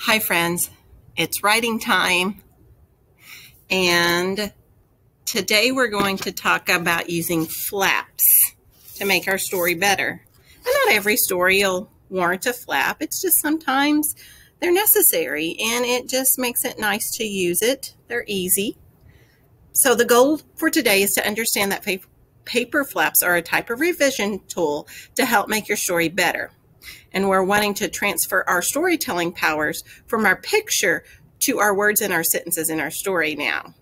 Hi friends, it's writing time, and today we're going to talk about using flaps to make our story better. And not every story will warrant a flap, it's just sometimes they're necessary and it just makes it nice to use it. They're easy. So the goal for today is to understand that paper flaps are a type of revision tool to help make your story better. And we're wanting to transfer our storytelling powers from our picture to our words and our sentences in our story now.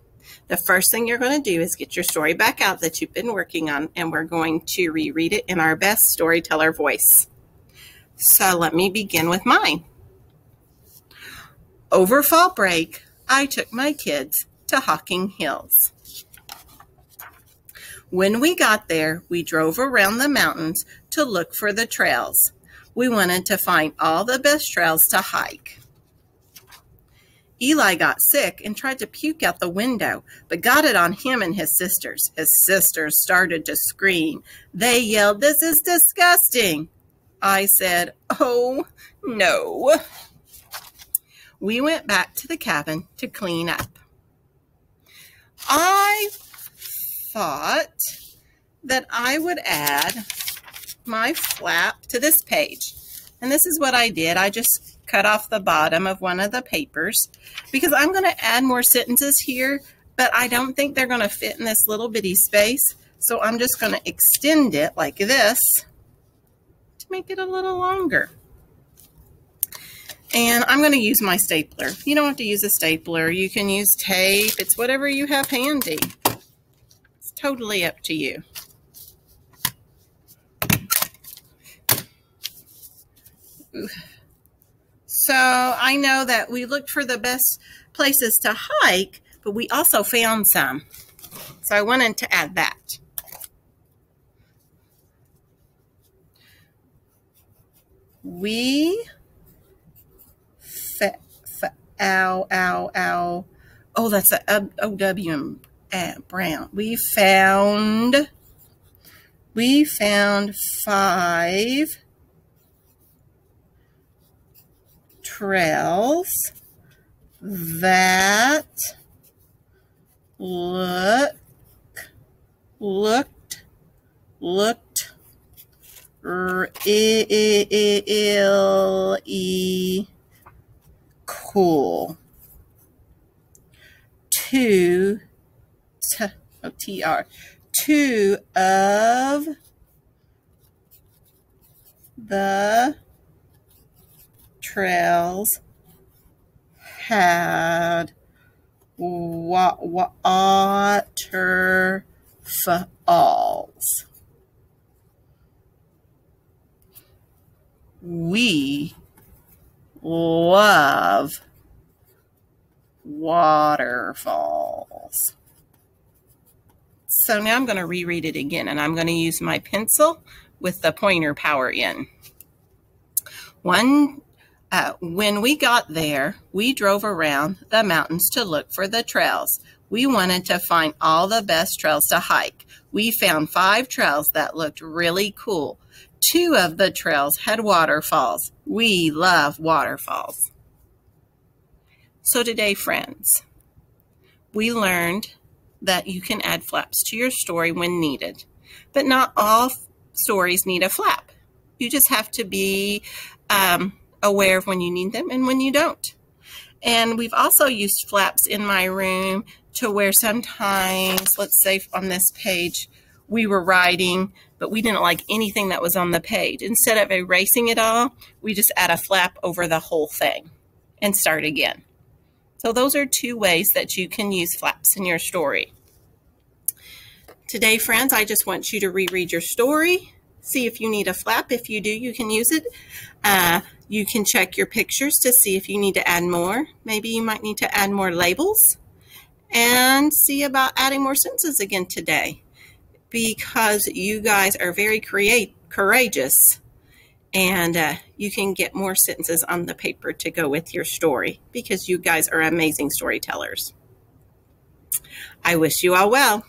The first thing you're going to do is get your story back out that you've been working on, and we're going to reread it in our best storyteller voice. So let me begin with mine. Over fall break, I took my kids to Hocking Hills. When we got there, we drove around the mountains to look for the trails. We wanted to find all the best trails to hike. Eli got sick and tried to puke out the window, but got it on him and his sisters. His sisters started to scream. They yelled, "This is disgusting!" I said, "Oh, no." We went back to the cabin to clean up. I thought that I would add my flap to this page. And this is what I did. I just cut off the bottom of one of the papers because I'm going to add more sentences here, but I don't think they're going to fit in this little bitty space. So I'm just going to extend it like this to make it a little longer. And I'm going to use my stapler. You don't have to use a stapler. You can use tape. It's whatever you have handy. It's totally up to you. So I know that we looked for the best places to hike, but we also found some. So I wanted to add that. We Oh, that's a O-W Brown. We found 5 trails that looked really cool. Two of the trails had waterfalls. We love waterfalls. So now I'm going to reread it again, and I'm going to use my pencil with the pointer power in. When we got there, we drove around the mountains to look for the trails. We wanted to find all the best trails to hike. We found 5 trails that looked really cool. 2 of the trails had waterfalls. We love waterfalls. So today, friends, we learned that you can add flaps to your story when needed, but not all stories need a flap. You just have to be aware of when you need them and when you don't. And we've also used flaps in my room to where sometimes, let's say on this page, we were writing, but we didn't like anything that was on the page. Instead of erasing it all, we just add a flap over the whole thing and start again. So those are 2 ways that you can use flaps in your story. Today, friends, I just want you to reread your story. See if you need a flap. If you do, you can use it. You can check your pictures to see if you need to add more. Maybe you might need to add more labels. And see about adding more sentences again today. Because you guys are very courageous. And you can get more sentences on the paper to go with your story because you guys are amazing storytellers. I wish you all well.